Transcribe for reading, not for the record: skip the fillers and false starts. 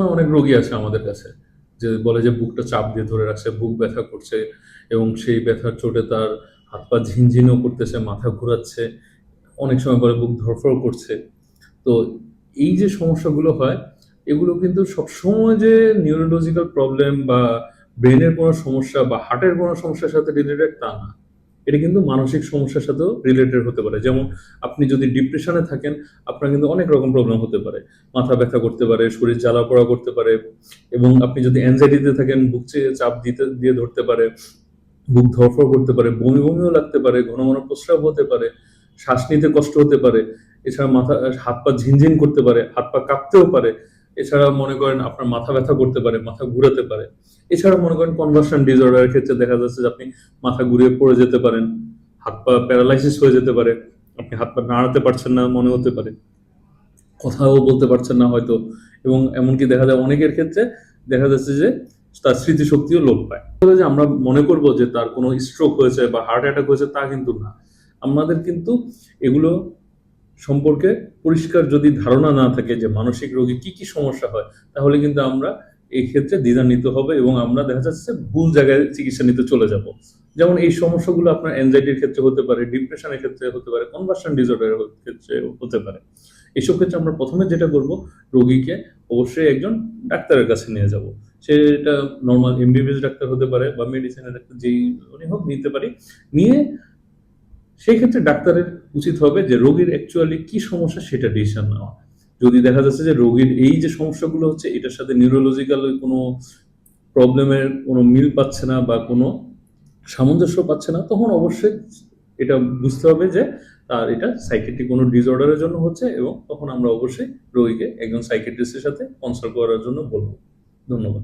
অনেক রোগী আছে আমাদের কাছে যে বলে যে বুকটা চাপ দিয়ে ধরে রাখছে, বুক ব্যথা করছে এবং সেই ব্যথার চোটে তার হাত পা ঝিনঝিনও করতেছে, মাথা ঘোরাচ্ছে, অনেক সময় বলে বুক ধড়ফড় করছে। তো এই যে সমস্যাগুলো হয়, এগুলো কিন্তু সবসময় যে নিউরোলজিক্যাল প্রবলেম বা ব্রেনের কোনো সমস্যা বা হার্টের কোনো সমস্যার সাথে রিলেটেড তা না। এটা কিন্তু মানসিক সমস্যার সাথেও রিলেটেড হতে পারে। যেমন আপনি যদি ডিপ্রেশনে থাকেন, আপনার কিন্তু অনেক রকম প্রবলেম হতে পারে। মাথা ব্যথা করতে পারে, শরীর জ্বালা-পোড়া করতে পারে এবং আপনি যদি অ্যাংজাইটিতে থাকেন, বুক চাপ দিয়ে ধরতে পারে, বুক ধড়ফড় করতে পারে, বমি বমিও লাগতে পারে, ঘন ঘন প্রস্রাব হতে পারে, শ্বাস নিতে কষ্ট হতে পারে। এছাড়া হাত পা ঝিনঝিন করতে পারে, হাত পা কাঁপতেও পারে। এছাড়া মনে করেন আপনার মাথা ব্যথা করতে পারে, মাথা ঘুরাতে পারে। এছাড়া মনে করেন কনভার্সন ডিসঅর্ডারের ক্ষেত্রে দেখা যাচ্ছে যে আপনি মাথা ঘুরিয়ে পড়ে যেতে পারেন, হাত পা প্যারালাইসিস হয়ে যেতে পারে, আপনি হাত পা নাড়াতে পারছেন না মনে হতে পারে, কথাও বলতে পারছেন না হয়তো, এবং এমনকি দেখা যায় অনেকের ক্ষেত্রে দেখা যাচ্ছে যে তার স্মৃতিশক্তিও লোপ পায়। তবে যে আমরা মনে করব যে তার কোনো স্ট্রোক হয়েছে বা হার্ট অ্যাটাক হয়েছে তা কিন্তু না। আমাদের কিন্তু এগুলো সম্পর্কে পরিষ্কার যদি ধারণা না থাকে যে মানসিক রোগী কি কি সমস্যা হয়, তাহলে কিন্তু আমরা এই ক্ষেত্রে দ্বিধান্বিত হবে এবং আমরা দেখা যাচ্ছে ভুল জায়গায় চিকিৎসা নিতে চলে যাব। যেমন এই সমস্যাগুলো আপনার অ্যাংজাইটির ক্ষেত্রে হতে পারে, ডিপ্রেশনের ক্ষেত্রে হতে পারে, কনভার্সন ডিসঅর্ডারের ক্ষেত্রে হতে পারে। এসব ক্ষেত্রে আমরা প্রথমে যেটা করব, রোগীকে অবশ্যই একজন ডাক্তারের কাছে নিয়ে যাব। সেটা নর্মাল এমবিবিএস ডাক্তার হতে পারে বা মেডিসিনের ডাক্তার যেই উনি হোক, নিতে পারি। নিয়ে সেই ক্ষেত্রে ডাক্তারের উচিত হবে যে রোগীর অ্যাকচুয়ালি কি সমস্যা সেটা ডিসিশন নেওয়া। যদি দেখা যাচ্ছে যে রোগীর এই যে সমস্যাগুলো হচ্ছে এটার সাথে নিউরোলজিক্যাল কোনো প্রবলেমের কোনো মিল পাচ্ছে না বা কোনো সামঞ্জস্য পাচ্ছে না, তখন অবশ্যই এটা বুঝতে হবে যে তার এটা সাইকিয়াট্রিক কোনো ডিসঅর্ডারের জন্য হচ্ছে, এবং তখন আমরা অবশ্যই রোগীকে একজন সাইকিয়াট্রিস্টের সাথে কনসাল্ট করার জন্য বলবো। ধন্যবাদ।